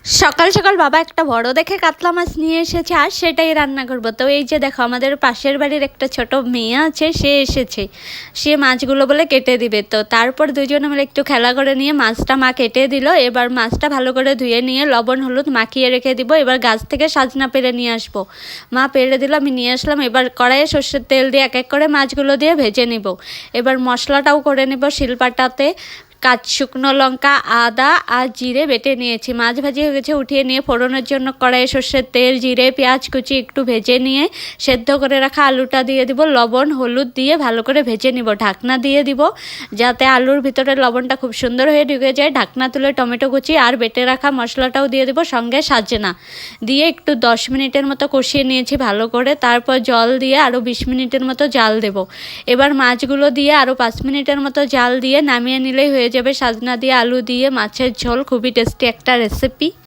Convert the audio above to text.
সকাল সকাল বাবা একটা বড় দেখে কাতলা মাছ নিয়ে এসেছে আর সেটাই রান্না করব। তো এই যে দেখো, আমাদের পাশের বাড়ির একটা ছোট মেয়ে আছে, সে এসেছে, সে মাছগুলো বলে কেটে দিবে। তো তারপর দুজনে মিলে একটু খেলা করে নিয়ে মাছটা মা কেটে দিল। এবার মাছটা ভালো করে ধুয়ে নিয়ে লবণ হলুদ মাখিয়ে রেখে দিব। এবার গাছ থেকে সাজনা পেরে নিয়ে আসবো। মা পেরে দিল, আমি নিয়ে আসলাম। এবার কড়াইয়ে সর্ষের তেল দিয়ে এক এক করে মাছগুলো দিয়ে ভেজে নিব। এবার মশলাটাও করে নেব শিলপাটাতে। শুকনো লঙ্কা, আদা আর জিরে বেটে নিয়েছি। মাছ ভাজি হয়ে গেছে, উঠিয়ে নিয়ে ফোড়নের জন্য কড়াইয়ে সর্ষের তেল, জিরে, পেঁয়াজ কুচি একটু ভেজে নিয়ে সেদ্ধ করে রাখা আলুটা দিয়ে দিব। লবণ হলুদ দিয়ে ভালো করে ভেজে নিব। ঢাকনা দিয়ে দিব যাতে আলুর ভিতরে লবণটা খুব সুন্দর হয়ে ঢুকে যায়। ঢাকনা তুলে টমেটো কুচি আর বেটে রাখা মশলাটাও দিয়ে দিব, সঙ্গে সাজনা দিয়ে একটু 10 মিনিটের মতো কষিয়ে নিয়েছি ভালো করে। তারপর জল দিয়ে আরও 20 মিনিটের মতো জাল দেব। এবার মাছগুলো দিয়ে আরও 5 মিনিটের মতো জাল দিয়ে নামিয়ে নিলেই হয়ে যাবে সাজনা দিয়ে আলু দিয়ে মাছের ঝোল। খুবই টেস্টি একটা রেসিপি।